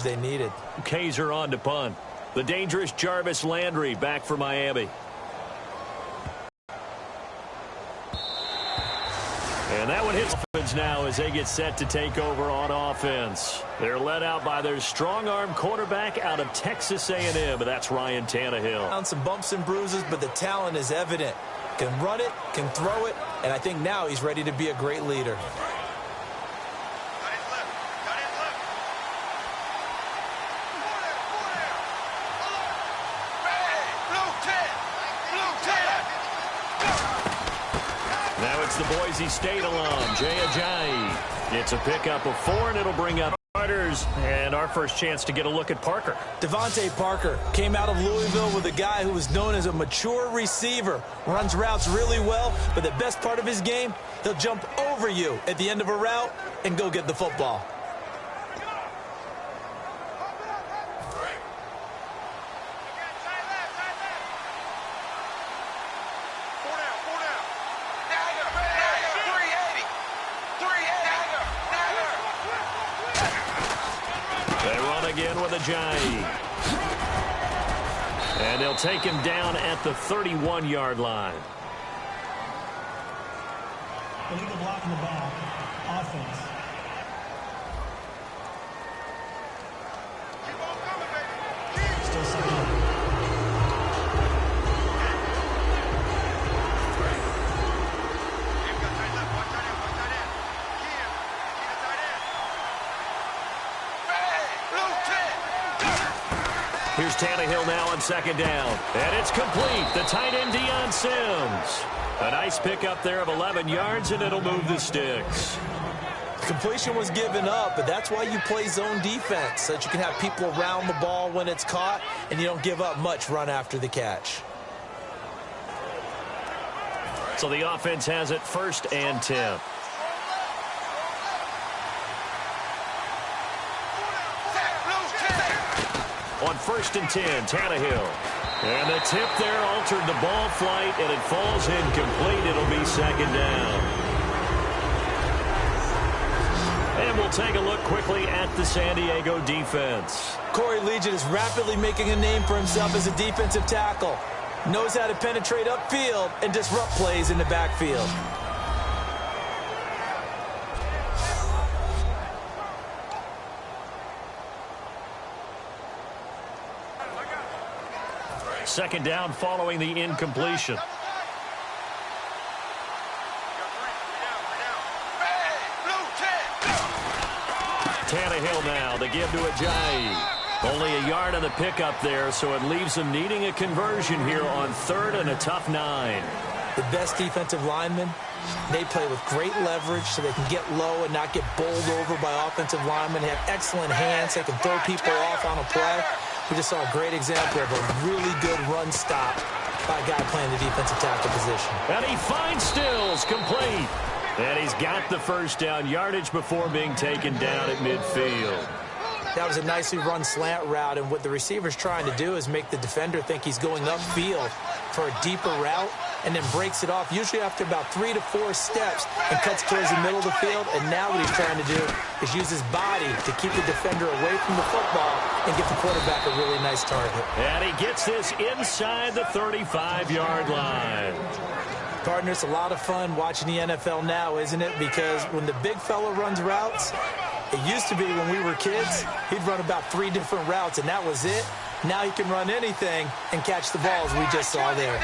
they needed. Kaiser on to punt. The dangerous Jarvis Landry back for Miami. And that one hits offense now as they get set to take over on offense. They're led out by their strong-arm quarterback out of Texas A&M. That's Ryan Tannehill. On some bumps and bruises, but the talent is evident. Can run it, can throw it, and I think now he's ready to be a great leader. Now it's the Boise State alum, Jay Ajayi. It's a pickup of 4, and it'll bring up starters. And our first chance to get a look at Parker. Devontae Parker came out of Louisville with a guy who was known as a mature receiver. Runs routes really well, but the best part of his game, he'll jump over you at the end of a route and go get the football. Ajayi. And they'll take him down at the 31-yard line. Illegal block in the back. Offense. Still second. Here's Tannehill now on second down. And it's complete. The tight end, Deion Sims. A nice pickup there of 11 yards, and it'll move the sticks. Completion was given up, but that's why you play zone defense, so that you can have people around the ball when it's caught, and you don't give up much run after the catch. So the offense has it 1st and 10. On 1st and 10, Tannehill. And the tip there altered the ball flight, and it falls incomplete. It'll be second down. And we'll take a look quickly at the San Diego defense. Corey Liuget is rapidly making a name for himself as a defensive tackle. Knows how to penetrate upfield and disrupt plays in the backfield. Second down following the incompletion. Tannehill now to give to Ajayi. Only a yard on the pickup there, so it leaves them needing a conversion here on 3rd and a tough 9. The best defensive linemen, they play with great leverage so they can get low and not get bowled over by offensive linemen. They have excellent hands. They can throw people off on a play. We just saw a great example of a really good run stop by a guy playing the defensive tackle position. And he finds Stills, complete. And he's got the first down yardage before being taken down at midfield. That was a nicely run slant route, and what the receiver's trying to do is make the defender think he's going upfield for a deeper route, and then breaks it off, usually after about 3 to 4 steps, and cuts towards the middle of the field. And now what he's trying to do is use his body to keep the defender away from the football and give the quarterback a really nice target. And he gets this inside the 35-yard line. Partner, it's a lot of fun watching the NFL now, isn't it? Because when the big fella runs routes, it used to be when we were kids, he'd run about 3 different routes, and that was it. Now he can run anything and catch the balls we just saw there.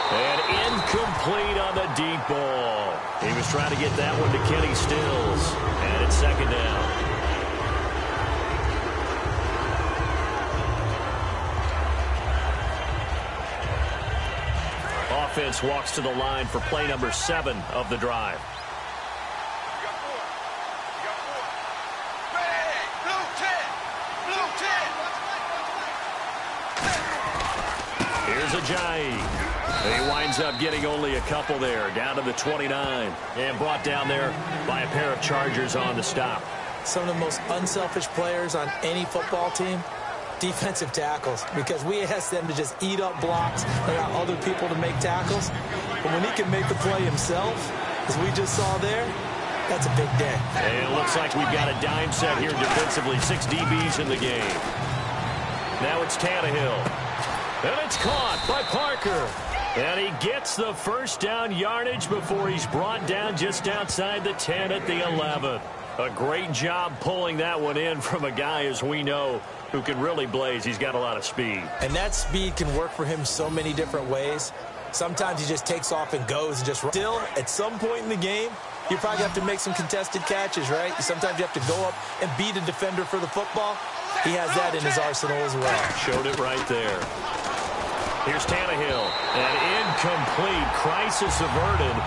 And incomplete on the deep ball. He was trying to get that one to Kenny Stills. And it's second down. Offense walks to the line for play number 7 of the drive. Here's Ajayi. He winds up getting only a couple there, down to the 29, and brought down there by a pair of Chargers on the stop. Some of the most unselfish players on any football team, defensive tackles, because we ask them to just eat up blocks and allow other people to make tackles. But when he can make the play himself, as we just saw there, That's a big day. And it looks like we've got a dime set here defensively. 6 DBs in the game. Now it's Tannehill. And it's caught by Parker. And he gets the first down yardage before he's brought down just outside the 10 at the 11. A great job pulling that one in from a guy, as we know, who can really blaze. He's got a lot of speed. And that speed can work for him so many different ways. Sometimes he just takes off and goes and just runs. Still, at some point in the game, you probably have to make some contested catches, right? Sometimes you have to go up and beat a defender for the football. He has that in his arsenal as well. Showed it right there. Here's Tannehill. An incomplete. Crisis averted.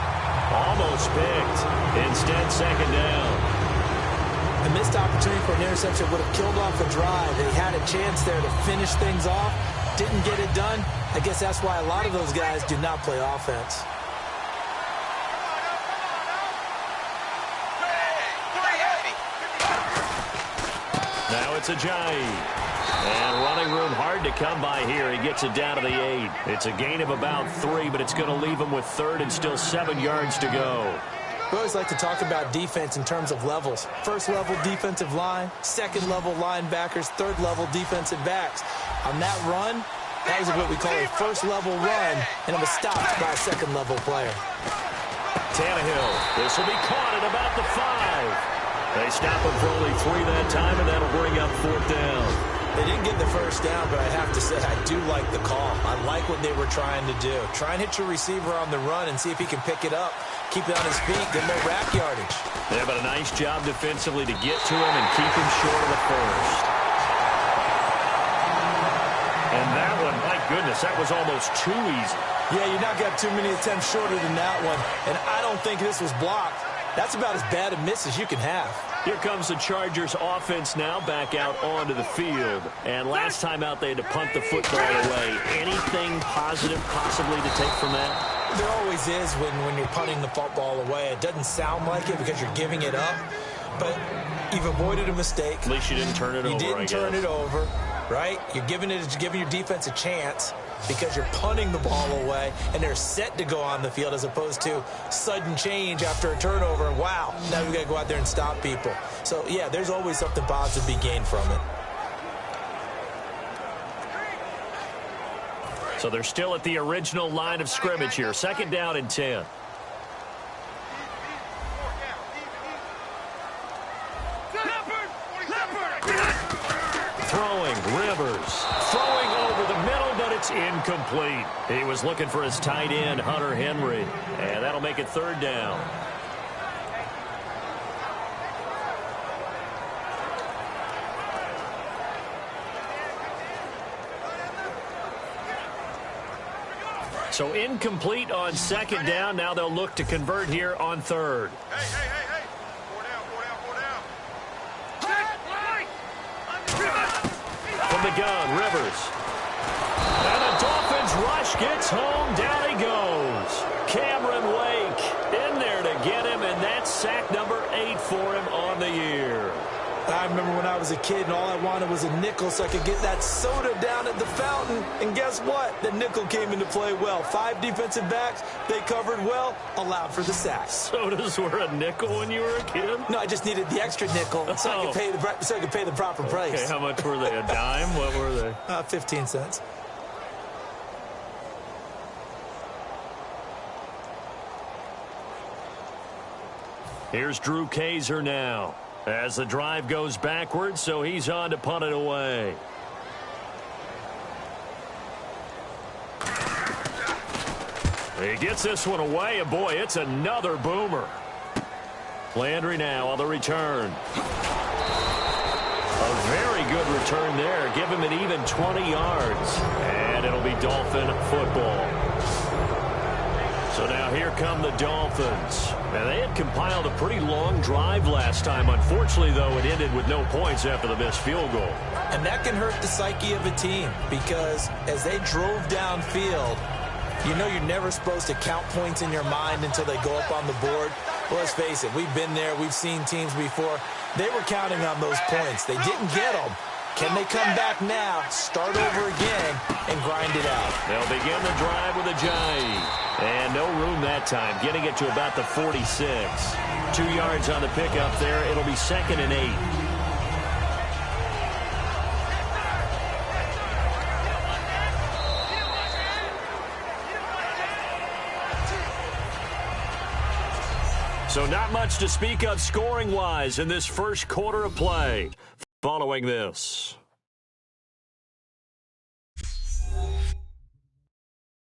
Almost picked. Instead, second down. A missed opportunity for an interception would have killed off a drive. They had a chance there to finish things off. Didn't get it done. I guess that's why a lot of those guys do not play offense. Now it's Ajayi. And running room hard to come by here. He gets it down to the 8. It's a gain of about 3, but it's going to leave him with 3rd and still 7 yards to go. We always like to talk about defense in terms of levels. First level defensive line, second level linebackers, third level defensive backs. On that run, that was what we call a first level run, and it was stopped by a second level player. Tannehill. This will be caught at about the 5. They stop him for only 3 that time, and that'll bring up 4th down. They didn't get the first down, but I have to say I do like the call. I like what they were trying to do. Try and hit your receiver on the run and see if he can pick it up. Keep it on his feet, get more rack yardage. Yeah, but a nice job defensively to get to him and keep him short of the first. And that one, my goodness, that was almost too easy. Yeah, you're not going to have too many attempts shorter than that one. And I don't think this was blocked. That's about as bad a miss as you can have. Here comes the Chargers offense now back out onto the field. And last time out, they had to punt the football away. Anything positive possibly to take from that? There always is when you're punting the football away. It doesn't sound like it because you're giving it up. But you've avoided a mistake. At least you didn't turn it over, You didn't turn it over, right? You're giving your defense a chance because you're punting the ball away, and they're set to go on the field as opposed to sudden change after a turnover. And wow, now we've got to go out there and stop people. So, yeah, there's always something positive to be gained from it. So they're still at the original line of scrimmage here. 2nd down and 10. Throwing, Rivers. Throwing over the middle, but it's incomplete. He was looking for his tight end, Hunter Henry. And that'll make it 3rd down. So incomplete on 2nd down. Now they'll look to convert here on 3rd. Hey. 4 down. From the gun, Rivers. And the Dolphins rush gets home. Down he goes. Cameron Wake in there to get him, and that's sack number 8 for him on the year. I remember when I was a kid and all I wanted was a nickel so I could get that soda down at the fountain. And guess what? The nickel came into play well. 5 defensive backs, they covered well, allowed for the sacks. Sodas were a nickel when you were a kid? No, I just needed the extra nickel so I could pay the proper price. Okay, how much were they? A dime? What were they? 15 cents. Here's Drew Kaiser now. As the drive goes backwards, so he's on to punt it away. He gets this one away, and boy, it's another boomer. Landry now on the return. A very good return there. Give him an even 20 yards. And it'll be Dolphin football. So now here come the Dolphins. And they had compiled a pretty long drive last time. Unfortunately, though, it ended with no points after the missed field goal. And that can hurt the psyche of a team because as they drove downfield, you know you're never supposed to count points in your mind until they go up on the board. Well, let's face it, we've been there. We've seen teams before. They were counting on those points. They didn't get them. Can they come back now, start over again, and grind it out? They'll begin the drive with Ajayi. And no room that time, getting it to about the 46. 2 yards on the pickup there. It'll be 2nd and 8. So not much to speak of scoring-wise in this first quarter of play. Following this.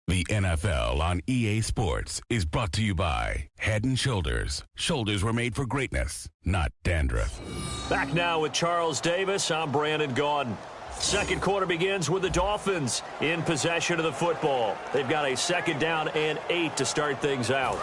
The NFL on EA Sports is brought to you by Head & Shoulders. Shoulders were made for greatness, not dandruff. Back now with Charles Davis. I'm Brandon Gaudin. Second quarter begins with the Dolphins in possession of the football. They've got a 2nd down and 8 to start things out.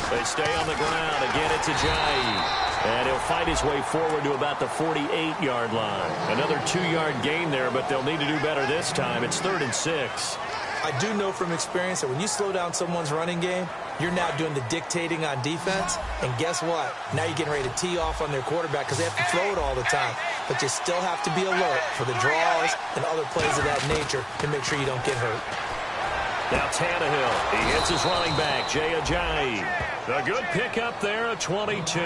They stay on the ground. Again, it's Ajayi. And he'll fight his way forward to about the 48-yard line. Another 2-yard gain there, but they'll need to do better this time. It's 3rd and 6. I do know from experience that when you slow down someone's running game, you're now doing the dictating on defense. And guess what? Now you're getting ready to tee off on their quarterback because they have to throw it all the time. But you still have to be alert for the draws and other plays of that nature to make sure you don't get hurt. Now Tannehill, he hits his running back, Jay Ajayi. A good pickup there at 22.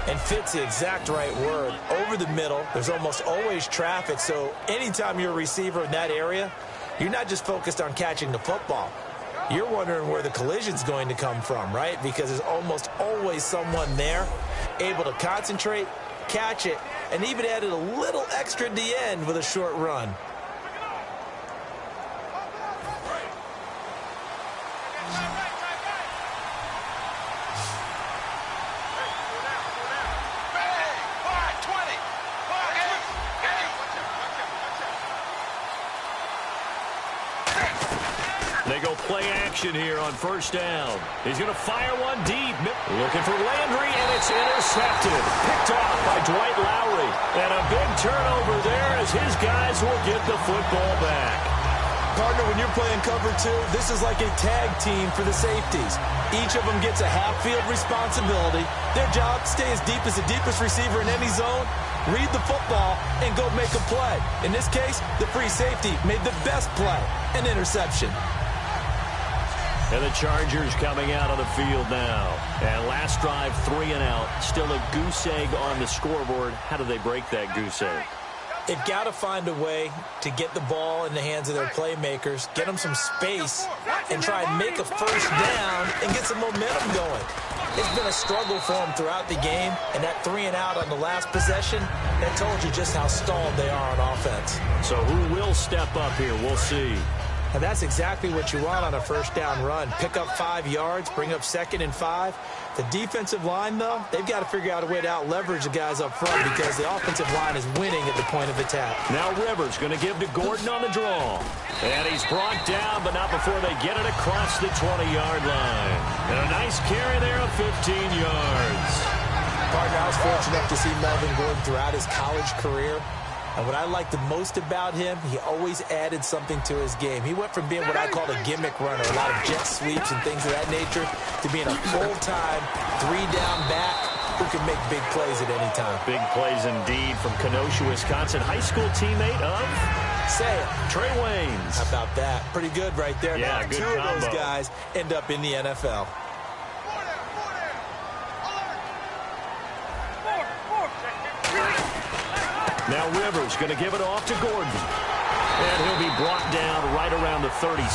And fit's the exact right word. Over the middle, there's almost always traffic, so anytime you're a receiver in that area, you're not just focused on catching the football. You're wondering where the collision's going to come from, right? Because there's almost always someone there able to concentrate, catch it, and even added a little extra at the end with a short run. They go play action here on 1st down. He's going to fire one deep. Looking for Landry, and it's intercepted. Picked off by Dwight Lowry. And a big turnover there as his guys will get the football back. Partner, when you're playing cover 2, this is like a tag team for the safeties. Each of them gets a half-field responsibility. Their job, stay as deep as the deepest receiver in any zone, read the football, and go make a play. In this case, the free safety made the best play, an interception. And the Chargers coming out on the field now. And last drive, 3 and out. Still a goose egg on the scoreboard. How do they break that goose egg? They've got to find a way to get the ball in the hands of their playmakers, get them some space, and try and make a 1st down and get some momentum going. It's been a struggle for them throughout the game, and that 3 and out on the last possession, that told you just how stalled they are on offense. So who will step up here? We'll see. And that's exactly what you want on a 1st down run. Pick up 5 yards, bring up 2nd and 5. The defensive line, though, they've got to figure out a way to out-leverage the guys up front because the offensive line is winning at the point of attack. Now Rivers going to give to Gordon on the draw. And he's brought down, but not before they get it across the 20-yard line. And a nice carry there of 15 yards. Partner, I was fortunate enough to see Melvin Gordon throughout his college career. And what I liked the most about him, he always added something to his game. He went from being what I call a gimmick runner, a lot of jet sweeps and things of that nature, to being a full-time 3-down back who can make big plays at any time. Big plays indeed from Kenosha, Wisconsin. High school teammate of? Say it. Trey Waynes. How about that? Pretty good right there. Yeah, now, good 2 combo. of those guys end up in the NFL. Now Rivers going to give it off to Gordon. And he'll be brought down right around the 37.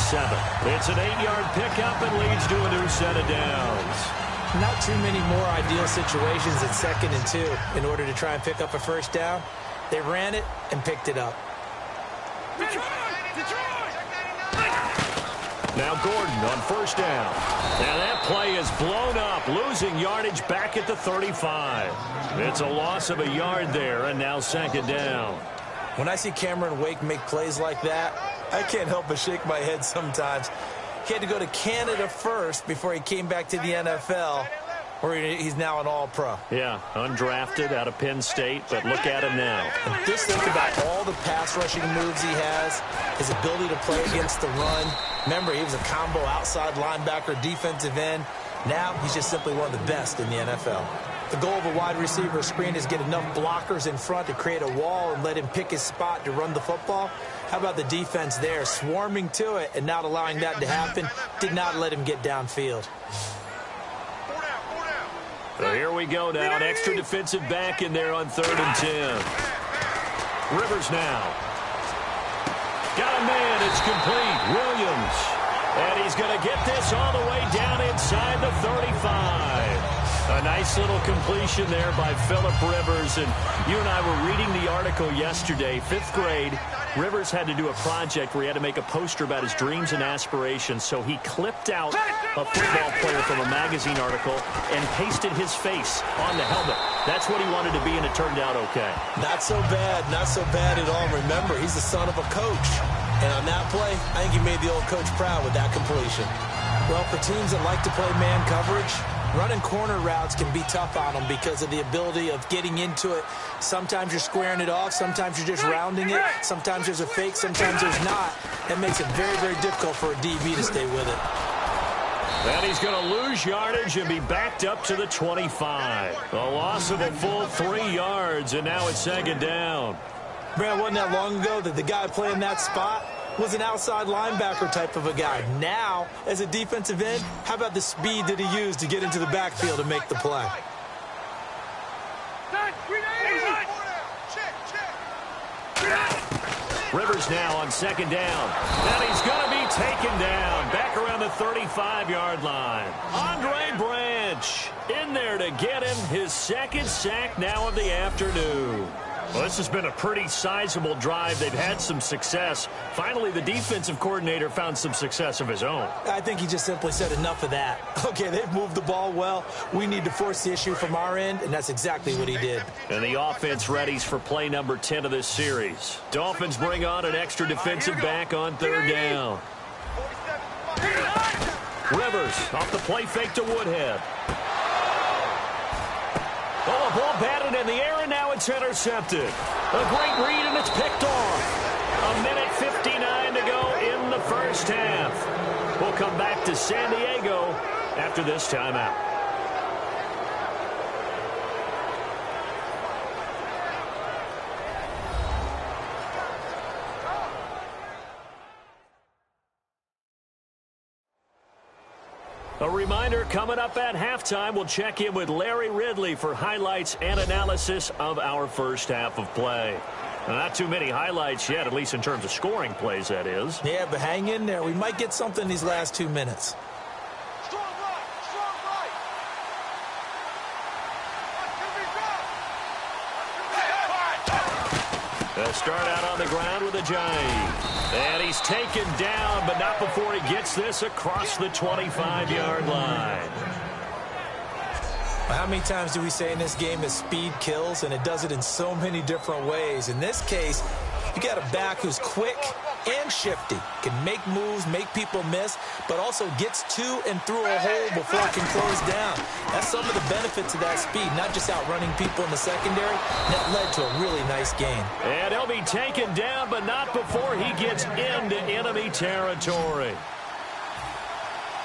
It's an 8-yard pickup and leads to a new set of downs. Not too many more ideal situations at 2nd and 2 in order to try and pick up a 1st down. They ran it and picked it up. Now Gordon on 1st down. And that play is blown up, losing yardage back at the 35. It's a loss of a yard there, and now 2nd down. When I see Cameron Wake make plays like that, I can't help but shake my head sometimes. He had to go to Canada first before he came back to the NFL, where he's now an All-Pro. Yeah, undrafted out of Penn State, but look at him now. And just think about all the pass-rushing moves he has, his ability to play against the run. Remember, he was a combo outside linebacker, defensive end. Now he's just simply one of the best in the NFL. The goal of a wide receiver screen is get enough blockers in front to create a wall and let him pick his spot to run the football. How about the defense there, swarming to it and not allowing that to happen? Did not let him get downfield. So here we go now, an extra defensive back in there on 3rd and 10. Rivers now. Got a man, it's complete. Williams. And he's going to get this all the way down inside the 35. A nice little completion there by Phillip Rivers. And you and I were reading the article yesterday, 5th grade. Rivers had to do a project where he had to make a poster about his dreams and aspirations. So he clipped out a football player from a magazine article and pasted his face on the helmet. That's what he wanted to be, and it turned out okay. Not so bad at all. Remember, he's the son of a coach. And on that play, I think he made the old coach proud with that completion. Well, for teams that like to play man coverage, running corner routes can be tough on them because of the ability of getting into it. Sometimes you're squaring it off. Sometimes you're just rounding it. Sometimes there's a fake. Sometimes there's not. That makes it very, very difficult for a DB to stay with it. And he's going to lose yardage and be backed up to the 25. A loss of a full 3 yards, and now it's 2nd down. Man, wasn't that long ago that the guy playing that spot was an outside linebacker type of a guy. Now, as a defensive end, how about the speed that he used to get into the backfield and make the play? Rivers now on 2nd down. And he's going to be taken down. Back around the 35-yard line. Andre Branch in there to get him his 2nd sack now of the afternoon. Well, this has been a pretty sizable drive. They've had some success. Finally, the defensive coordinator found some success of his own. I think he just simply said enough of that. Okay, they've moved the ball well. We need to force the issue from our end, and that's exactly what he did. And the offense readies for play number 10 of this series. Dolphins bring on an extra defensive back on 3rd down. Rivers off the play fake to Woodhead. Oh, a ball batted in the air, and now it's intercepted. A great read, and it's picked off. 1:59 to go in the first half. We'll come back to San Diego after this timeout. A reminder, coming up at halftime, we'll check in with Larry Ridley for highlights and analysis of our first half of play. Not too many highlights yet, at least in terms of scoring plays, that is. Yeah, but hang in there. We might get something these last 2 minutes. They'll start out on the ground with a giant. And he's taken down, but not before he gets this across the 25-yard line. How many times do we say in this game that speed kills, and it does it in so many different ways? In this case, you got a back who's quick and shifty, can make moves, make people miss, but also gets to and through a hole before it can close down. That's some of the benefits of that speed, not just outrunning people in the secondary. That led to a really nice gain. And he'll be taken down, but not before he gets into enemy territory.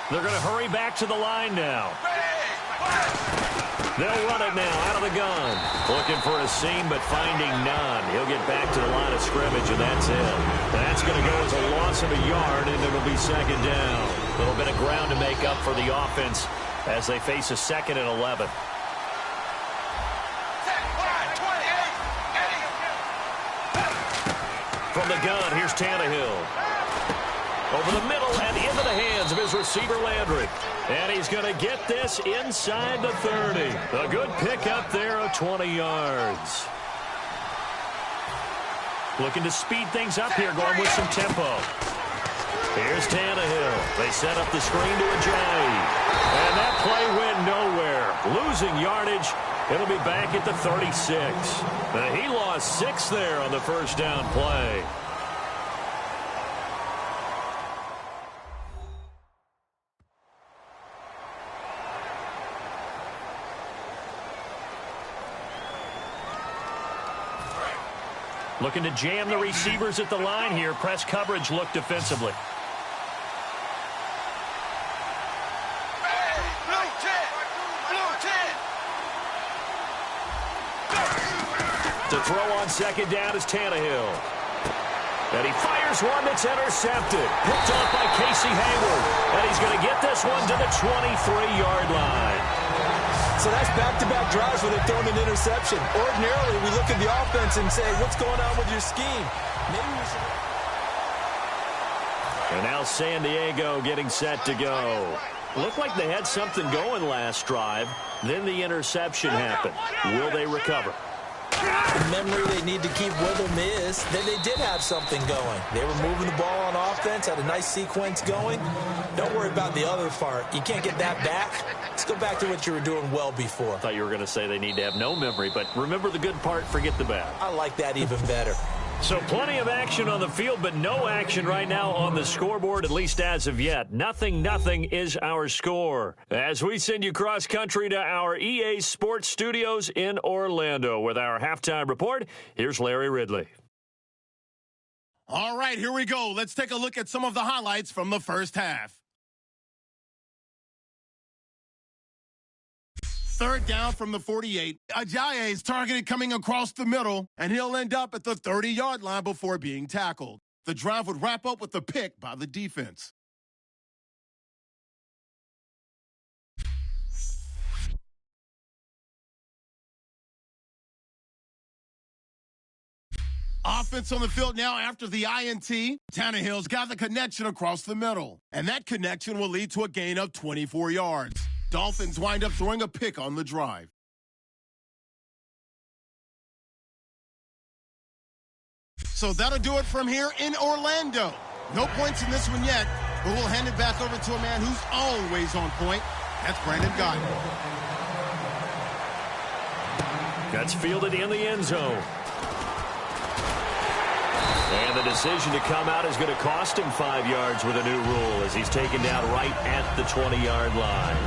They're going to hurry back to the line now. They'll run it now out of the gun. Looking for a seam, but finding none. He'll get back to the line of scrimmage, and that's it. That's going to go as a loss of a yard, and it'll be 2nd down. A little bit of ground to make up for the offense as they face a 2nd and 11. From the gun, here's Tannehill. Over the middle and into the hands of his receiver, Landry. And he's going to get this inside the 30. A good pickup there of 20 yards. Looking to speed things up here, going with some tempo. Here's Tannehill. They set up the screen to Ajayi. And that play went nowhere. Losing yardage. It'll be back at the 36. He lost 6 there on the first down play. Looking to jam the receivers at the line here. Press coverage look defensively. The throw on second down is Tannehill. And he fires one that's intercepted. Picked off by Casey Hayward. And he's going to get this one to the 23-yard line. So that's back-to-back drives where they're throwing an interception. Ordinarily, we look at the offense and say, what's going on with your scheme? Maybe we should... And now San Diego getting set to go. Looked like they had something going last drive. Then the interception happened. Will they recover? The memory they need to keep with them is that they did have something going. They were moving the ball on offense, had a nice sequence going. Don't worry about the other part. You can't get that back. Let's go back to what you were doing well before. I thought you were going to say they need to have no memory, but remember the good part, forget the bad. I like that even better. So plenty of action on the field, but no action right now on the scoreboard, at least as of yet. 0-0 is our score. As we send you cross-country to our EA Sports Studios in Orlando with our halftime report, here's Larry Ridley. All right, here we go. Let's take a look at some of the highlights from the first half. Third down from the 48. Ajayi is targeted coming across the middle, and he'll end up at the 30-yard line before being tackled. The drive would wrap up with a pick by the defense. Offense on the field now after the INT. Tannehill's got the connection across the middle, and that connection will lead to a gain of 24 yards. Dolphins wind up throwing a pick on the drive. So that'll do it from here in Orlando. No points in this one yet, but we'll hand it back over to a man who's always on point. That's Brandon Gott. That's fielded in the end zone. And the decision to come out is going to cost him 5 yards with a new rule as he's taken down right at the 20-yard line.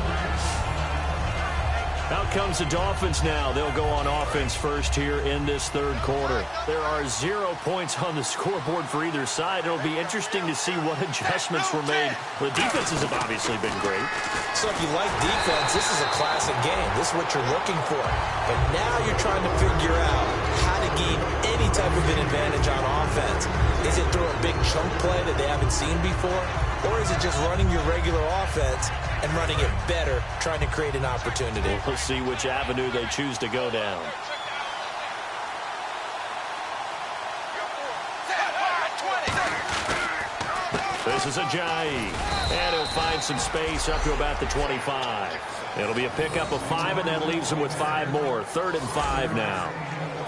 Out comes the Dolphins now. They'll go on offense first here in this third quarter. There are 0 points on the scoreboard for either side. It'll be interesting to see what adjustments were made. The defenses have obviously been great. So if you like defense, this is a classic game. This is what you're looking for. But now you're trying to figure out how to gain any type of an advantage on offense. Is it through a big chunk play that they haven't seen before? Or is it just running your regular offense and running it better, trying to create an opportunity? We'll see which avenue they choose to go down. This is Ajayi. And he'll find some space up to about the 25. It'll be a pickup of 5, and that leaves him with 5 more. 3rd and 5 now.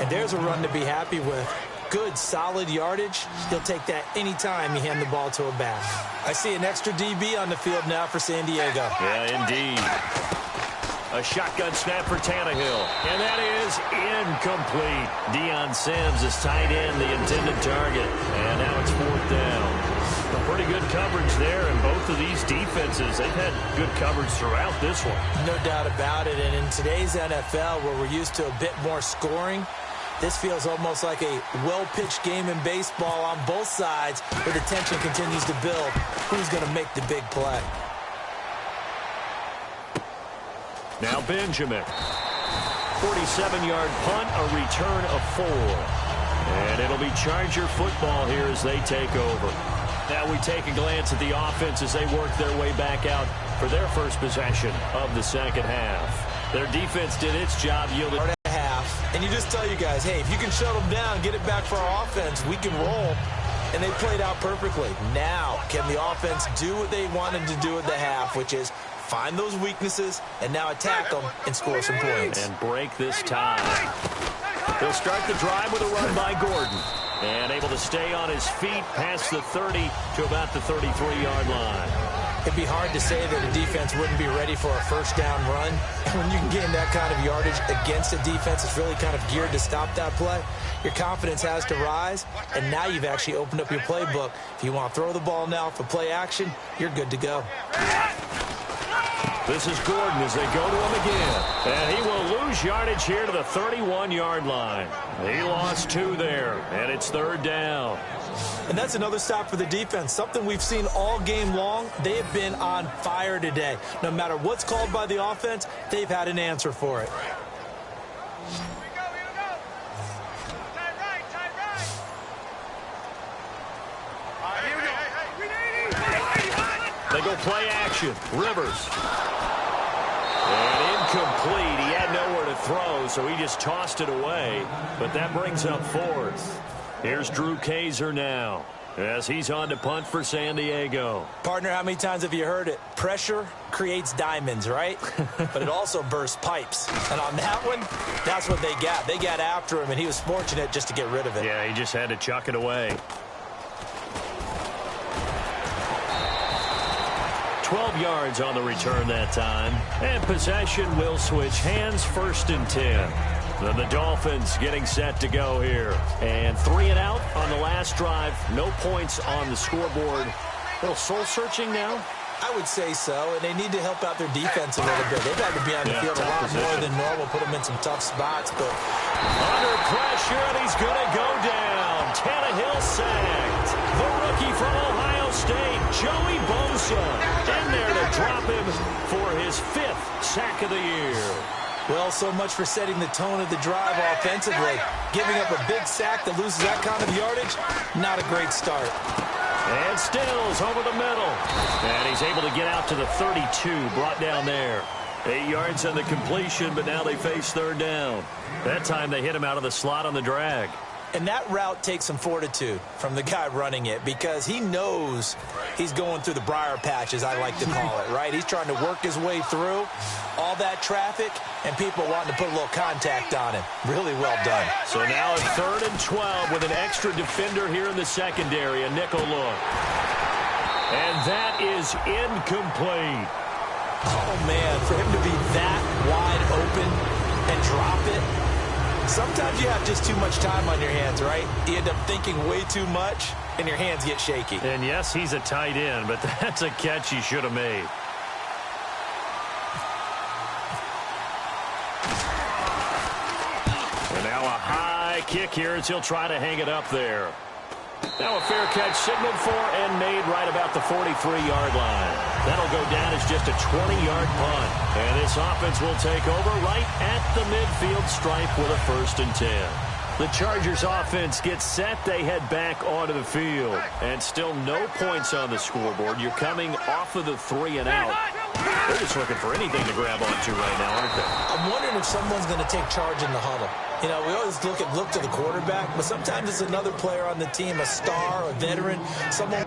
And there's a run to be happy with. Good, solid yardage. He'll take that anytime you hand the ball to a back. I see an extra DB on the field now for San Diego. Yeah, indeed. A shotgun snap for Tannehill. And that is incomplete. Deion Sims is tight end, the intended target. And now it's 4th down. A pretty good coverage there, and both of these defenses, they've had good coverage throughout this one. No doubt about it. And in today's NFL, where we're used to a bit more scoring, this feels almost like a well-pitched game in baseball on both sides where the tension continues to build. Who's going to make the big play? Now Benjamin. 47-yard punt, a return of 4. And it'll be Charger football here as they take over. Now we take a glance at the offense as they work their way back out for their first possession of the second half. Their defense did its job, yielded a half. And you just tell you guys, hey, if you can shut them down, get it back for our offense, we can roll. And they played out perfectly. Now, can the offense do what they wanted to do at the half, which is find those weaknesses and now attack them and score some points. And break this tie. They'll start the drive with a run by Gordon. And able to stay on his feet past the 30 to about the 33-yard line. It'd be hard to say that a defense wouldn't be ready for a first down run. When you can gain that kind of yardage against a defense that's really kind of geared to stop that play, your confidence has to rise, and now you've actually opened up your playbook. If you want to throw the ball now for play action, you're good to go. This is Gordon as they go to him again. And he will lose yardage here to the 31-yard line. He lost 2 there, and it's 3rd down. And that's another stop for the defense, something we've seen all game long. They have been on fire today. No matter what's called by the offense, they've had an answer for it. They go play action. Rivers. And incomplete. He had nowhere to throw, so he just tossed it away. But that brings up fourth. Here's Drew Kaiser now, as he's on to punt for San Diego. Partner, how many times have you heard it? Pressure creates diamonds, right? But it also bursts pipes. And on that one, that's what they got. They got after him, and he was fortunate just to get rid of it. Yeah, he just had to chuck it away. 12 yards on the return that time. And possession will switch hands, 1st and 10. Then the Dolphins getting set to go here. And 3 and out on the last drive. No points on the scoreboard. A little soul-searching now? I would say so, and they need to help out their defense a little bit. They've had to be on the field a lot more than normal, put them in some tough spots. But under pressure, and he's going to go down. Tannehill sacked. The rookie from Ohio State, Joey Bosa, in there to drop him for his 5th sack of the year. Well, so much for setting the tone of the drive offensively. Giving up a big sack that loses that kind of yardage, not a great start. And Stills over the middle. And he's able to get out to the 32, brought down there. 8 yards on the completion, but now they face 3rd down. That time they hit him out of the slot on the drag. And that route takes some fortitude from the guy running it, because he knows he's going through the briar patch, as I like to call it, right? He's trying to work his way through all that traffic and people wanting to put a little contact on him. Really well done. So now it's 3rd and 12 with an extra defender here in the secondary, a nickel look. And that is incomplete. Oh, man, for him to be that wide open and drop it. Sometimes you have just too much time on your hands, right? You end up thinking way too much, and your hands get shaky. And yes, he's a tight end, but that's a catch he should have made. And now a high kick here as he'll try to hang it up there. Now a fair catch signaled for and made right about the 43-yard line. That'll go down as just a 20-yard punt. And this offense will take over right at the midfield stripe with a 1st and 10. The Chargers offense gets set. They head back onto the field. And still no points on the scoreboard. You're coming off of the 3 and out. They're just looking for anything to grab onto right now, aren't they? I'm wondering if someone's going to take charge in the huddle. You know, we always look to the quarterback, but sometimes it's another player on the team, a star, a veteran, someone.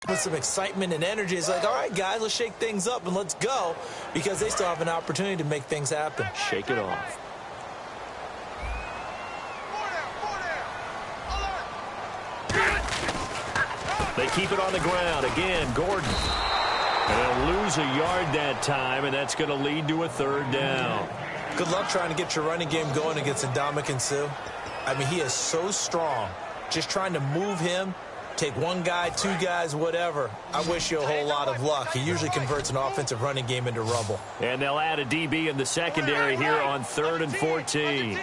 With some excitement and energy, it's like, all right, guys, let's shake things up and let's go, because they still have an opportunity to make things happen. Shake it off. They keep it on the ground. Again, Gordon. And they'll lose a yard that time, and that's going to lead to a 3rd down. Good luck trying to get your running game going against Ndamukong Suh. I mean, he is so strong. Just trying to move him, take one guy, 2 guys, whatever. I wish you a whole lot of luck. He usually converts an offensive running game into rubble. And they'll add a DB in the secondary here on 3rd and 14.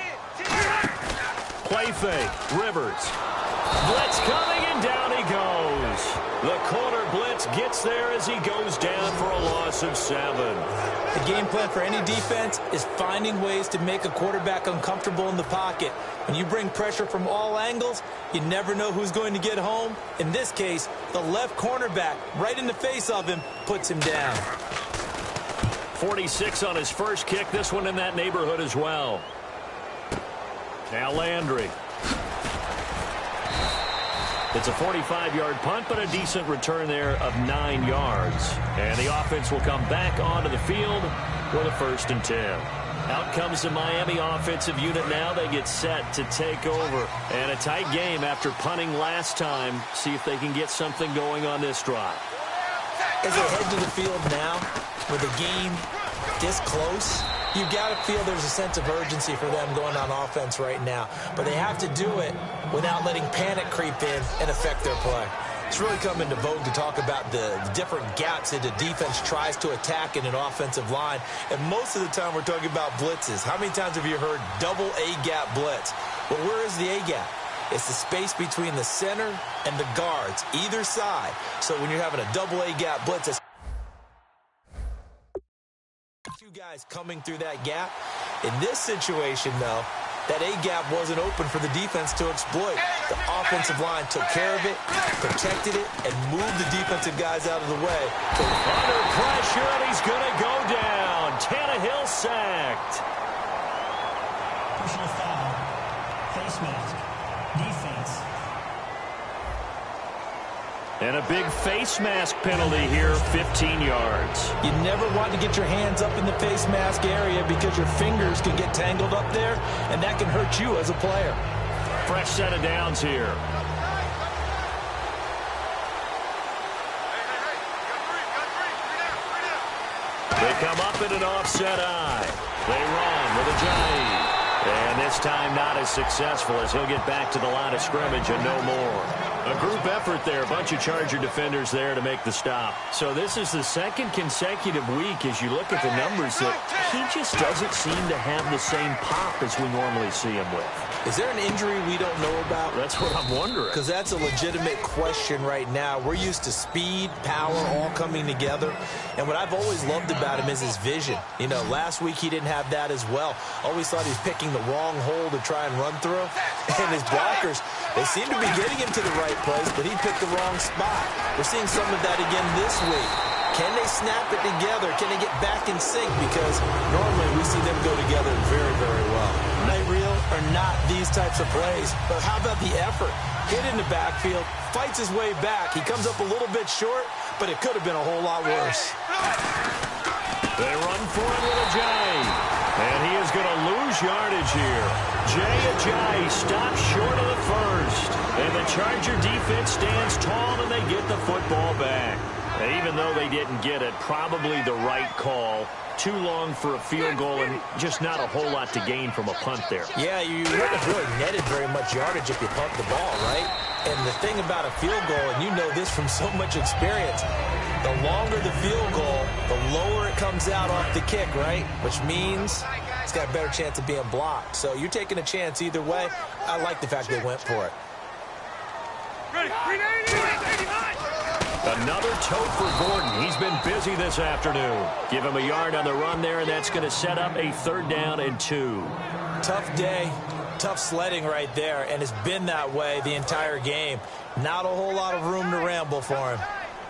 Play fake. Rivers. Blitz coming, and down he goes. The corner blitz Pitts gets there as he goes down for a loss of 7. The game plan for any defense is finding ways to make a quarterback uncomfortable in the pocket. When you bring pressure from all angles, you never know who's going to get home. In this case, the left cornerback, right in the face of him, puts him down. 46 on his first kick. This one in that neighborhood as well. Now Landry. It's a 45-yard punt, but a decent return there of 9 yards. And the offense will come back onto the field with a 1st and 10. Out comes the Miami offensive unit now. They get set to take over. And a tight game after punting last time. See if they can get something going on this drive. As they head to the field now, with a game this close, you've got to feel there's a sense of urgency for them going on offense right now. But they have to do it without letting panic creep in and affect their play. It's really come into vogue to talk about the different gaps that the defense tries to attack in an offensive line. And most of the time we're talking about blitzes. How many times have you heard double A-gap blitz? Well, where is the A-gap? It's the space between the center and the guards, either side. So when you're having a double A-gap blitz, it's two guys coming through that gap. In this situation, though, that A-gap wasn't open for the defense to exploit. The offensive line took care of it, protected it, and moved the defensive guys out of the way. Under pressure, and he's going to go down. Tannehill sacked. Personal foul. Face mask. Defense. And a big face mask penalty here, 15 yards. You never want to get your hands up in the face mask area because your fingers can get tangled up there, and that can hurt you as a player. Fresh set of downs here. They come up in an offset eye. They run with Ajayi. And this time not as successful as he'll get back to the line of scrimmage and no more. A group effort there. A bunch of Charger defenders there to make the stop. So this is the second consecutive week as you look at the numbers that he just doesn't seem to have the same pop as we normally see him with. Is there an injury we don't know about? That's what I'm wondering. Because that's a legitimate question right now. We're used to speed, power, all coming together. And what I've always loved about him is his vision. You know, last week he didn't have that as well. Always thought he was picking the wrong hole to try and run through. And his blockers, they seem to be getting him to the right place, but he picked the wrong spot. We're seeing some of that again this week. Can they snap it together? Can they get back in sync? Because normally we see them go together very, very well. Night reel or not these types of plays, but how about the effort? Hit in the backfield, fights his way back. He comes up a little bit short, but it could have been a whole lot worse. They run for it with Ajayi. And he is going to lose yardage here. Jay Ajayi stops short of the first. And the Charger defense stands tall and they get the football back. And even though they didn't get it, probably the right call. Too long for a field goal and just not a whole lot to gain from a punt there. Yeah, you wouldn't have really netted very much yardage if you pumped the ball, right? And the thing about a field goal, and you know this from so much experience, the longer the field goal, the lower it comes out off the kick, right? Which means it's got a better chance of being blocked. So you're taking a chance either way. I like the fact they went for it. Another tote for Gordon. He's been busy this afternoon. Give him a yard on the run there, and that's going to set up a 3rd down and 2. Tough day, tough sledding right there, and it's been that way the entire game. Not a whole lot of room to ramble for him.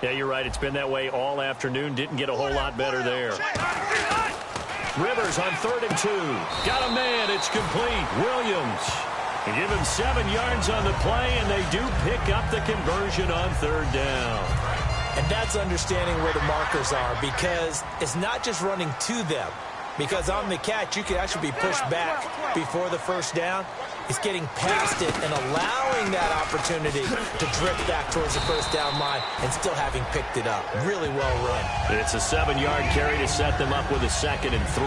Yeah, you're right. It's been that way all afternoon. Didn't get a whole lot better there. Rivers on 3rd and 2. Got a man. It's complete. Williams. They give him 7 yards on the play, and they do pick up the conversion on 3rd down. And that's understanding where the markers are, because it's not just running to them. Because on the catch, you could actually be pushed back before the 1st down. It's getting past it and allowing that opportunity to drift back towards the 1st down line and still having picked it up. Really well run. It's a 7-yard carry to set them up with a 2nd and 3.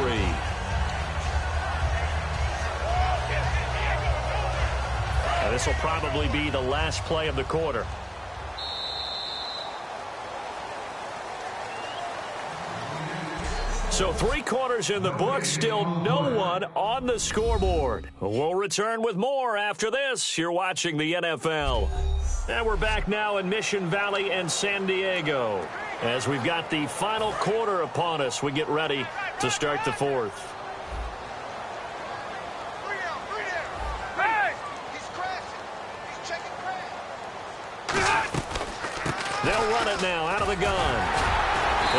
Now, this will probably be the last play of the quarter. So 3 quarters in the book, still no one on the scoreboard. We'll return with more after this. You're watching the NFL. And we're back now in Mission Valley and San Diego. As we've got the final quarter upon us, we get ready to start the fourth. They'll run it now out of the gun.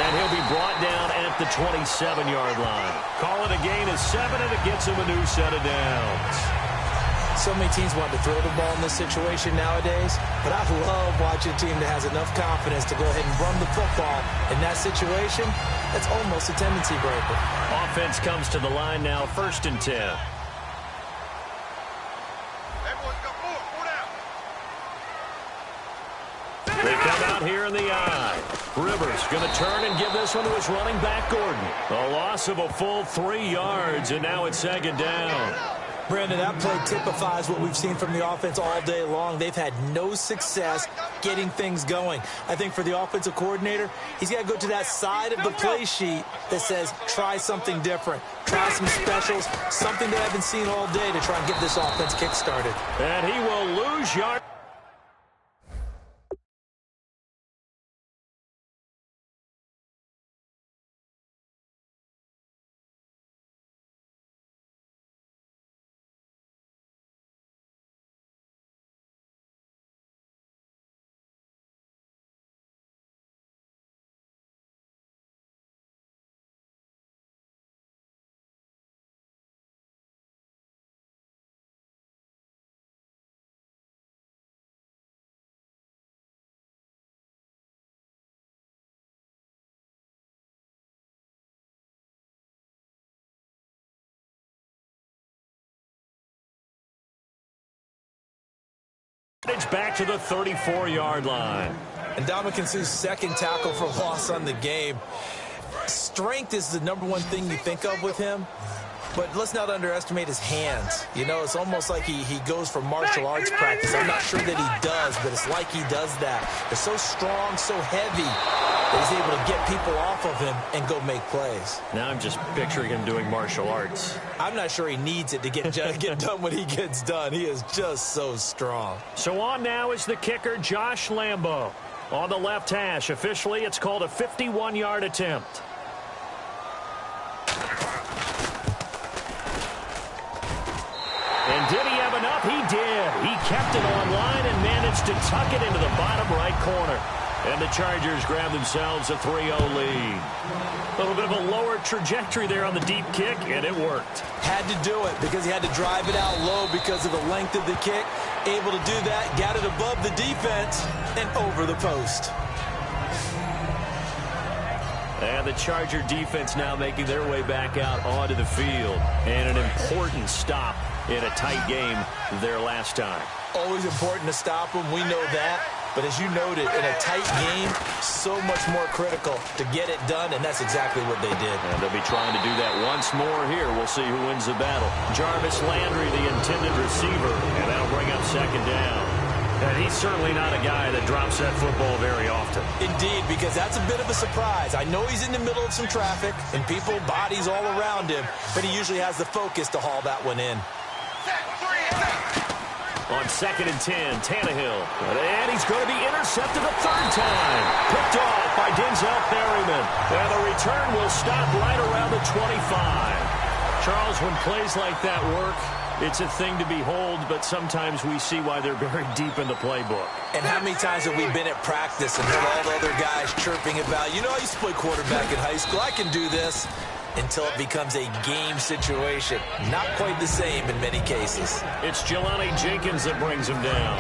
And he'll be brought down at the 27-yard line. Call it a gain of 7, and it gets him a new set of downs. So many teams want to throw the ball in this situation nowadays, but I love watching a team that has enough confidence to go ahead and run the football. In that situation, that's almost a tendency breaker. Offense comes to the line now, 1st and 10. They come out here in the eye. Rivers going to turn and give this one to his running back, Gordon. A loss of a full 3 yards, and now it's 2nd down. Brandon, that play typifies what we've seen from the offense all day long. They've had no success getting things going. I think for the offensive coordinator, he's got to go to that side of the play sheet that says, try something different. Try some specials, something they haven't seen all day to try and get this offense kick-started. And he will lose yard. It's back to the 34-yard line. And Ndamukong Suh's 2nd tackle for loss on the game. Strength is the #1 thing you think of with him, but let's not underestimate his hands. You know, it's almost like he goes for martial arts practice. I'm not sure that he does, but it's like he does that. They're so strong, so heavy, that he's able to get people off of him and go make plays. Now I'm just picturing him doing martial arts. I'm not sure he needs it to get done when he gets done. He is just so strong. So on now is the kicker, Josh Lambo. On the left hash, officially it's called a 51-yard attempt. And did he have enough? He did. He kept it online and managed to tuck it into the bottom right corner. And the Chargers grab themselves a 3-0 lead. A little bit of a lower trajectory there on the deep kick, and it worked. Had to do it because he had to drive it out low because of the length of the kick. Able to do that, got it above the defense, and over the post. And the Charger defense now making their way back out onto the field. And an important stop in a tight game there last time. Always important to stop them. We know that. But as you noted, in a tight game, so much more critical to get it done, and that's exactly what they did. And they'll be trying to do that once more here. We'll see who wins the battle. Jarvis Landry, the intended receiver, and that'll bring up 2nd down. And he's certainly not a guy that drops that football very often. Indeed, because that's a bit of a surprise. I know he's in the middle of some traffic and people, bodies all around him, but he usually has the focus to haul that one in. On 2nd and 10, Tannehill. And he's going to be intercepted a 3rd time. Picked off by Denzel Perryman. And the return will stop right around the 25. Charles, when plays like that work, it's a thing to behold, but sometimes we see why they're buried deep in the playbook. And how many times have we been at practice and heard all the other guys chirping about, you know, I used to play quarterback in high school, I can do this, until it becomes a game situation. Not quite the same in many cases. It's Jelani Jenkins that brings him down.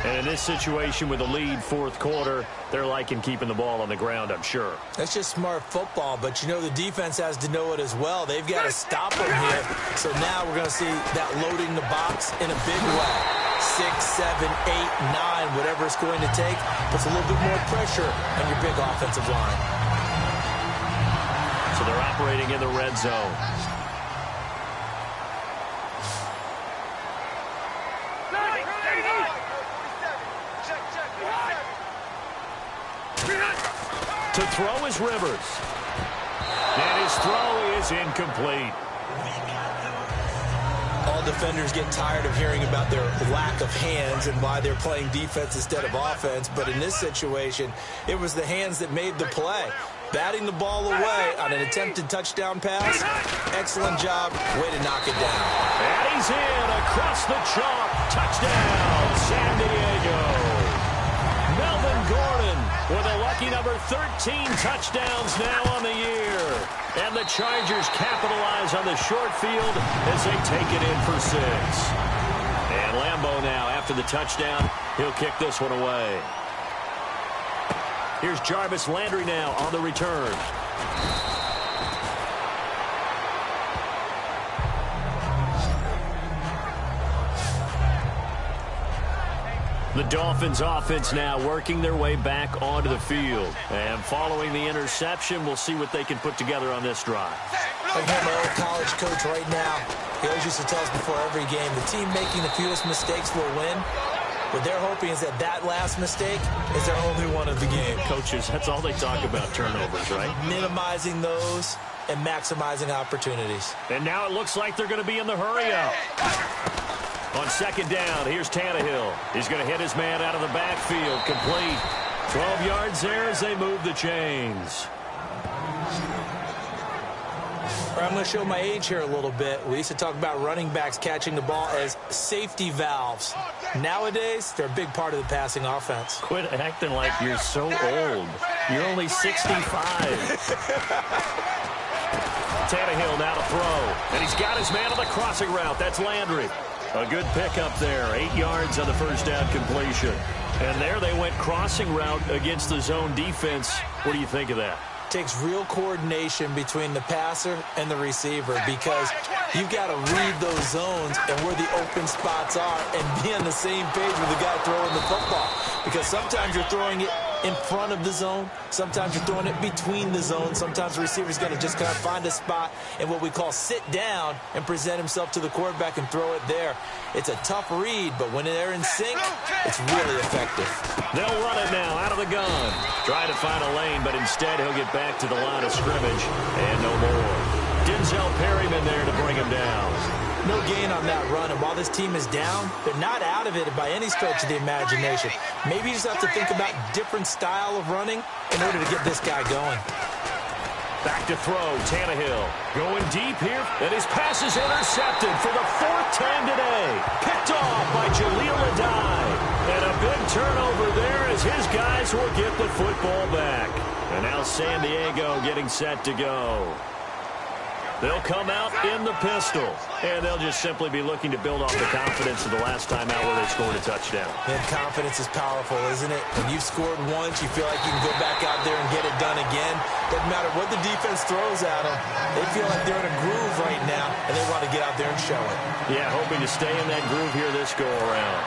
And in this situation with a lead 4th quarter, they're liking keeping the ball on the ground, I'm sure. That's just smart football, but you know the defense has to know it as well. They've got to stop them here. So now we're going to see that loading the box in a big way. 6, 7, 8, 9, whatever it's going to take, puts a little bit more pressure on your big offensive line. So they're operating in the red zone. To throw is Rivers. And his throw is incomplete. All defenders get tired of hearing about their lack of hands and why they're playing defense instead of offense. But in this situation, it was the hands that made the play. Batting the ball away on an attempted touchdown pass. Excellent job. Way to knock it down. And he's in across the chalk. Touchdown, San Diego. Melvin Gordon with a lucky number 13 touchdowns now on the year. And the Chargers capitalize on the short field as they take it in for 6. And Lambeau now, after the touchdown, he'll kick this one away. Here's Jarvis Landry now on the return. The Dolphins offense now working their way back onto the field. And following the interception, we'll see what they can put together on this drive. I have my old college coach right now. He always used to tell us before every game, the team making the fewest mistakes will win. What they're hoping is that last mistake is their only one of the game. Coaches, that's all they talk about, turnovers, right? Minimizing those and maximizing opportunities. And now it looks like they're going to be in the hurry-up. On second down, here's Tannehill. He's going to hit his man out of the backfield. Complete. 12 yards there as they move the chains. I'm going to show my age here a little bit. We used to talk about running backs catching the ball as safety valves. Nowadays, they're a big part of the passing offense. Quit acting like you're so old. You're only 65. Tannehill now to throw. And he's got his man on the crossing route. That's Landry. A good pickup there. 8 yards on the first down completion. And there they went crossing route against the zone defense. What do you think of that? Takes real coordination between the passer and the receiver because you've got to read those zones and where the open spots are and be on the same page with the guy throwing the football. Because sometimes you're throwing it in front of the zone. Sometimes you're throwing it between the zones. Sometimes the receiver's going to just kind of find a spot and what we call sit down and present himself to the quarterback and throw it there. It's a tough read, but when they're in sync, it's really effective. They'll run it now out of the gun. Try to find a lane, but instead he'll get back to the line of scrimmage and no more. Denzel Perryman there to bring him down. No gain on that run, and while this team is down, they're not out of it by any stretch of the imagination. Maybe you just have to think about different style of running in order to get this guy going. Back to throw, Tannehill going deep here, and his pass is intercepted for the 4th time today. Picked off by Jaleel Adai. And a big turnover there as his guys will get the football back. And now San Diego getting set to go. They'll come out in the pistol, and they'll just simply be looking to build off the confidence of the last time out where they scored a touchdown. And confidence is powerful, isn't it? When you've scored once, you feel like you can go back out there and get it done again. Doesn't matter what the defense throws at them. They feel like they're in a groove right now, and they want to get out there and show it. Yeah, hoping to stay in that groove here this go-around.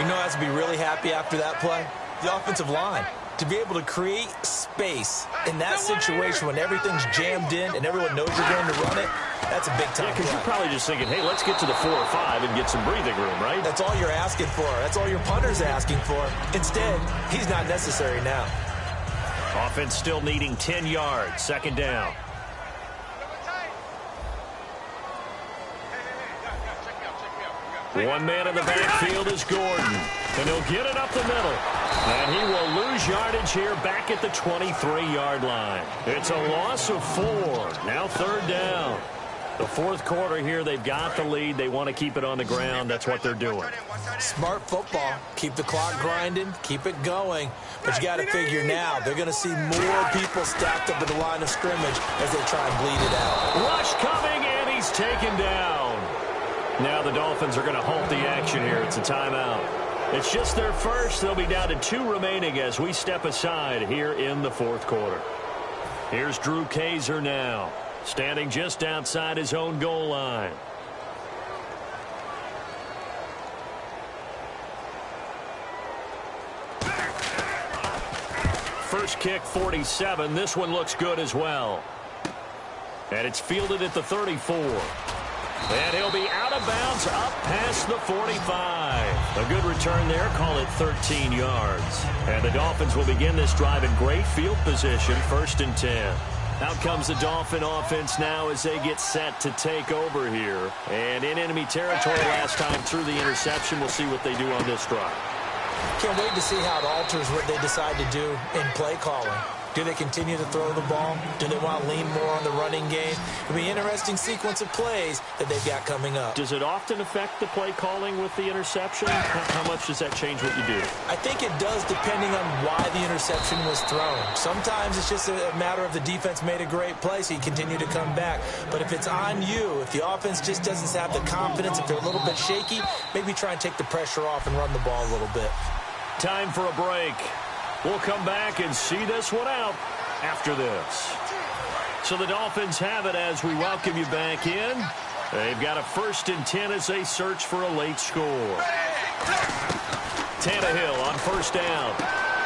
You know who has to be really happy after that play? The offensive line. To be able to create space in that situation when everything's jammed in and everyone knows you're going to run it, that's a big-time play. Because you're probably just thinking, hey, let's get to the 4 or 5 and get some breathing room, right? That's all you're asking for. That's all your punter's asking for. Instead, he's not necessary now. Offense still needing 10 yards. Second down. One man in the backfield is Gordon. And he'll get it up the middle. And he will lose yardage here back at the 23-yard line. It's a loss of 4. Now 3rd down. The 4th quarter here, they've got the lead. They want to keep it on the ground. That's what they're doing. Smart football. Keep the clock grinding. Keep it going. But you got to figure now, they're going to see more people stacked up at the line of scrimmage as they try and bleed it out. Rush coming, and he's taken down. Now the Dolphins are going to halt the action here. It's a timeout. It's just their first. They'll be down to 2 remaining as we step aside here in the 4th quarter. Here's Drew Kaiser now, standing just outside his own goal line. First kick, 47. This one looks good as well. And it's fielded at the 34. And he'll be out of bounds up past the 45. A good return there. Call it 13 yards. And the Dolphins will begin this drive in great field position. 1st and 10. Out comes the Dolphin offense now as they get set to take over here. And in enemy territory last time through the interception. We'll see what they do on this drive. Can't wait to see how it alters what they decide to do in play calling. Do they continue to throw the ball? Do they want to lean more on the running game? It'll be an interesting sequence of plays that they've got coming up. Does it often affect the play calling with the interception? How much does that change what you do? I think it does depending on why the interception was thrown. Sometimes it's just a matter of the defense made a great play, so you continue to come back. But if it's on you, if the offense just doesn't have the confidence, if they're a little bit shaky, maybe try and take the pressure off and run the ball a little bit. Time for a break. We'll come back and see this one out after this. So the Dolphins have it as we welcome you back in. They've got a 1st and 10 as they search for a late score. Tannehill on 1st down.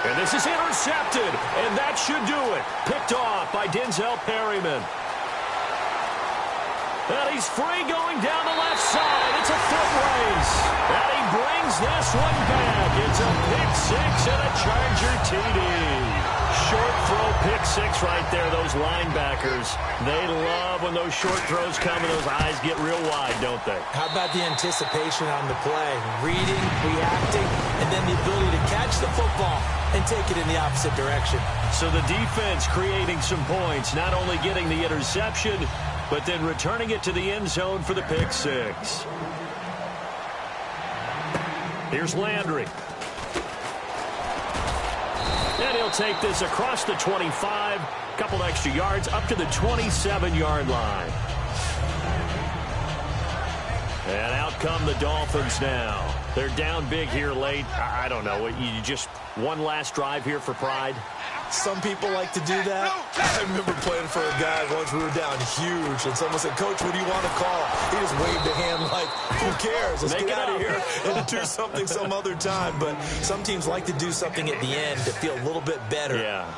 And this is intercepted, and that should do it. Picked off by Denzel Perryman. And he's free going down the left side. It's a foot race. And he brings this one back. It's a pick 6 and a Charger TD. Short throw pick 6 right there. Those linebackers, they love when those short throws come and those eyes get real wide, don't they? How about the anticipation on the play? Reading, reacting, and then the ability to catch the football and take it in the opposite direction. So the defense creating some points, not only getting the interception, but then returning it to the end zone for the pick 6. Here's Landry. And he'll take this across the 25, a couple extra yards up to the 27-yard line. And out come the Dolphins now. They're down big here late. I don't know. You just one last drive here for pride? Some people like to do that. I remember playing for a guy once we were down huge, and someone said, "Coach, what do you want to call?" He just waved a hand like, who cares? Let's get out of here and do something some other time. But some teams like to do something at the end to feel a little bit better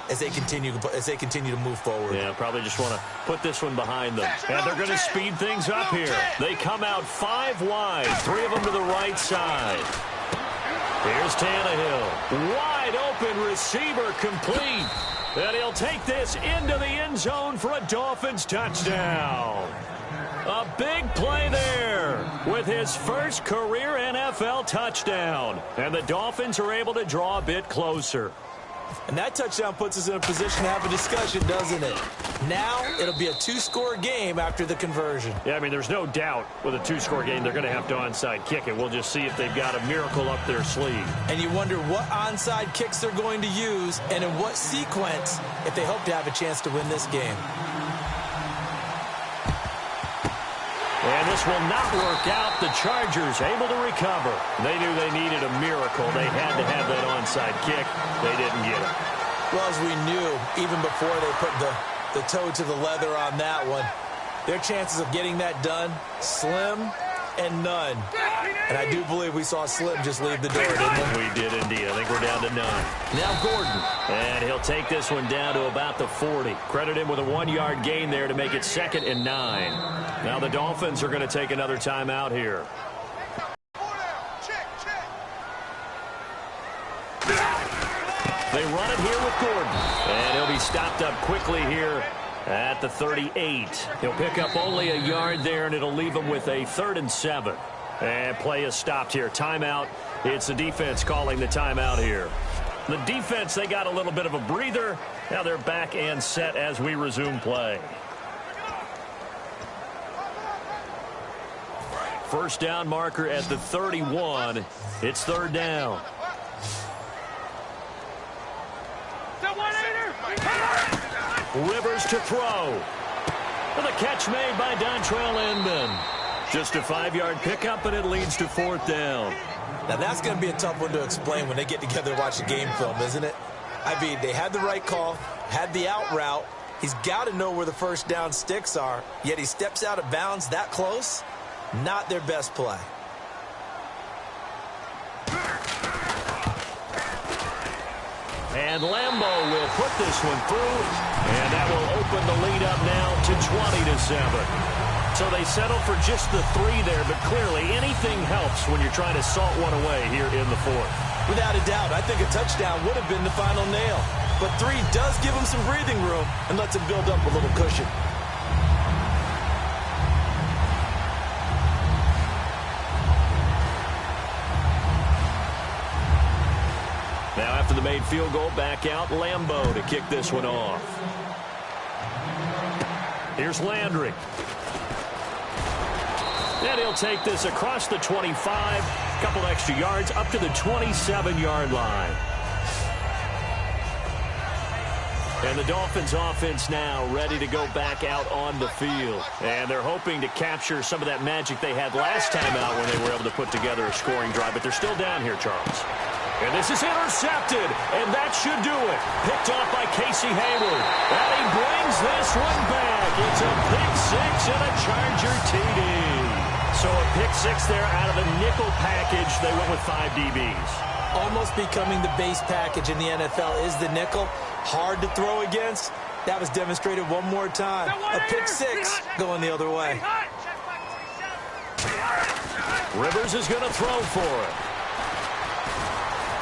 as they continue to move forward. Yeah, probably just want to put this one behind them. And they're going to speed things up here. They come out 5 wide, 3 of them to the right side. Here's Tannehill. Wide open receiver complete. And he'll take this into the end zone for a Dolphins touchdown. A big play there with his first career NFL touchdown. And the Dolphins are able to draw a bit closer. And that touchdown puts us in a position to have a discussion, doesn't it? Now it'll be a 2-score game after the conversion. Yeah, I mean, there's no doubt with a 2-score game they're going to have to onside kick it. We'll just see if they've got a miracle up their sleeve. And you wonder what onside kicks they're going to use and in what sequence if they hope to have a chance to win this game. And this will not work out. The Chargers able to recover. They knew they needed a miracle. They had to have that onside kick. They didn't get it. Well, as we knew, even before they put the toe to the leather on that one, their chances of getting that done, slim and none. And I do believe we saw Slim just leave the door, didn't we? We did indeed. I think we're down to none. Now Gordon. And he'll take this one down to about the 40. Credit him with a 1-yard gain there to make it 2nd and 9. Now the Dolphins are going to take another timeout here. They run it here with Gordon. And he'll be stopped up quickly here at the 38. He'll pick up only a yard there, and it'll leave him with a 3rd and 7. And play is stopped here. Timeout. It's the defense calling the timeout here. The defense, they got a little bit of a breather. Now they're back and set as we resume play. First down marker at the 31. It's 3rd down. Rivers to throw. And the catch made by Dontrell Inman. Just a 5-yard pickup, and it leads to 4th down. Now, that's going to be a tough one to explain when they get together and watch the game film, isn't it? I mean, they had the right call, had the out route. He's got to know where the first down sticks are, yet he steps out of bounds that close. Not their best play. And Lambeau will put this one through, and that will open the lead up now to 20-7. So they settle for just the 3 there, but clearly anything helps when you're trying to salt one away here in the 4th. Without a doubt, I think a touchdown would have been the final nail. but 3 does give him some breathing room and lets him build up a little cushion. Now after the made field goal, back out Lambeau to kick this one off. Here's Landry. And he'll take this across the 25, a couple extra yards up to the 27-yard line. And the Dolphins offense now ready to go back out on the field. And they're hoping to capture some of that magic they had last time out when they were able to put together a scoring drive. But they're still down here, Charles. And this is intercepted, and that should do it. Picked off by Casey Hayward. And he brings this one back. It's a pick 6 and a Charger TD. So a pick 6 there out of the nickel package. They went with 5 DBs. Almost becoming the base package in the NFL is the nickel. Hard to throw against. That was demonstrated one more time. A pick 6 going the other way. Rivers is going to throw for it.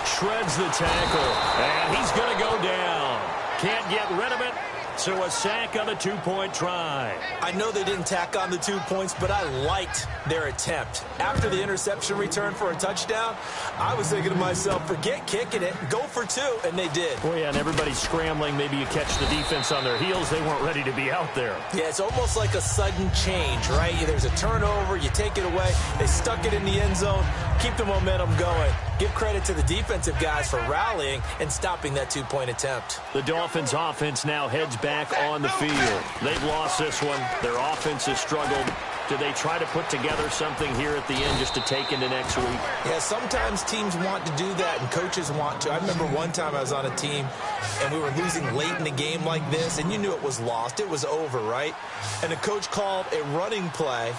Shreds the tackle, and he's going to go down. Can't get rid of it, so a sack on the 2-point try. I know they didn't tack on the 2 points, but I liked their attempt. After the interception return for a touchdown, I was thinking to myself, forget kicking it, go for 2, and they did. Well, yeah, and everybody's scrambling. Maybe you catch the defense on their heels. They weren't ready to be out there. Yeah, it's almost like a sudden change, right? There's a turnover, you take it away, they stuck it in the end zone, keep the momentum going. Give credit to the defensive guys for rallying and stopping that 2-point attempt. The Dolphins' offense now heads back on the field. They've lost this one. Their offense has struggled. Do they try to put together something here at the end just to take into next week? Yeah, sometimes teams want to do that and coaches want to. I remember one time I was on a team and we were losing late in the game like this, and you knew it was lost. It was over, right? And the coach called a running play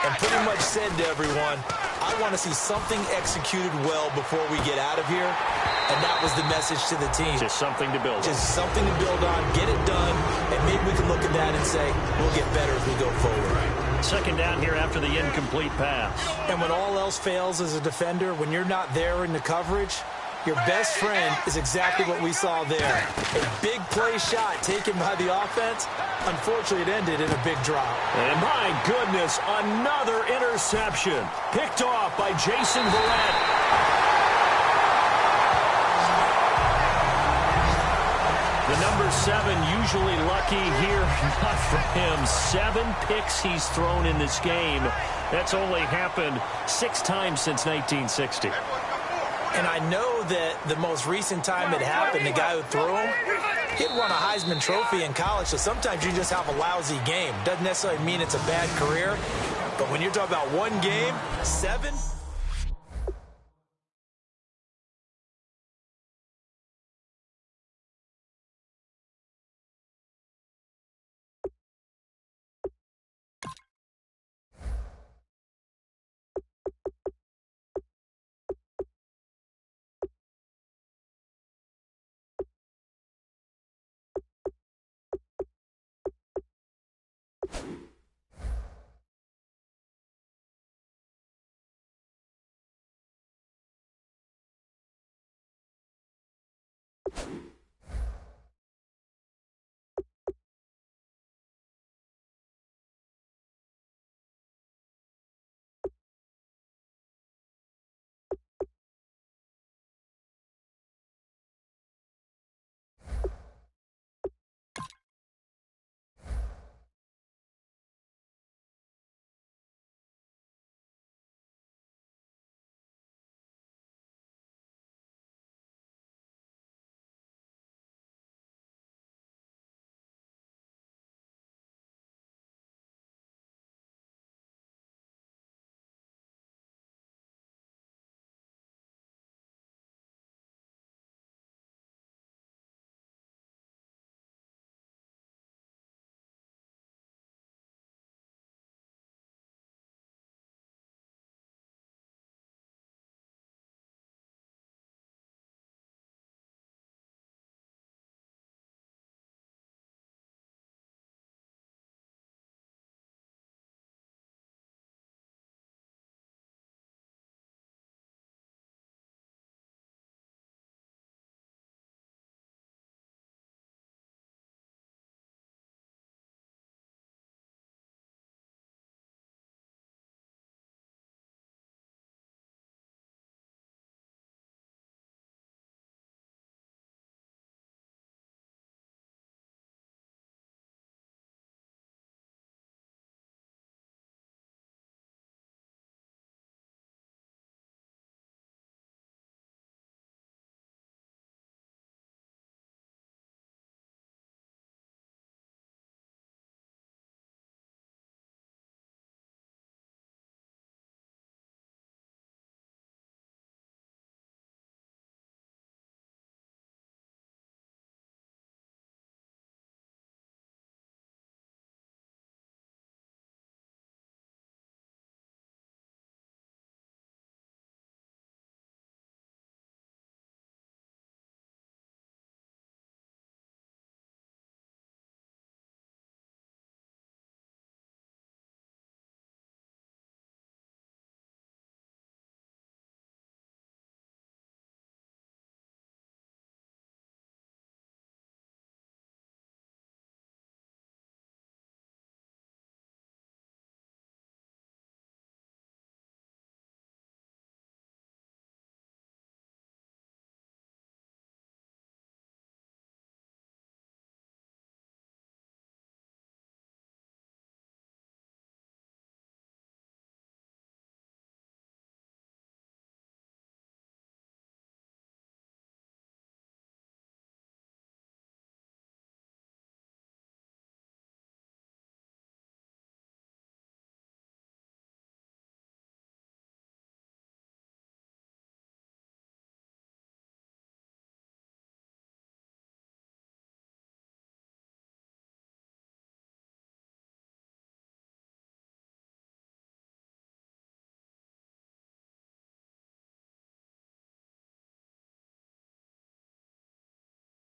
and pretty much said to everyone, I want to see something executed well before we get out of here. And that was the message to the team. Just something to build on. Just something to build on, get it done, and maybe we can look at that and say, we'll get better as we go forward. Second down here after the incomplete pass. And when all else fails as a defender, when you're not there in the coverage, your best friend is exactly what we saw there. A big play shot taken by the offense. Unfortunately, it ended in a big drop. And my goodness, another interception. Picked off by Jason Verrett. The number 7 usually lucky here. Not for him. 7 picks he's thrown in this game. That's only happened 6 times since 1960. And I know that the most recent time it happened, the guy who threw him, he'd won a Heisman Trophy in college, so sometimes you just have a lousy game. Doesn't necessarily mean it's a bad career, but when you're talking about one game, 7,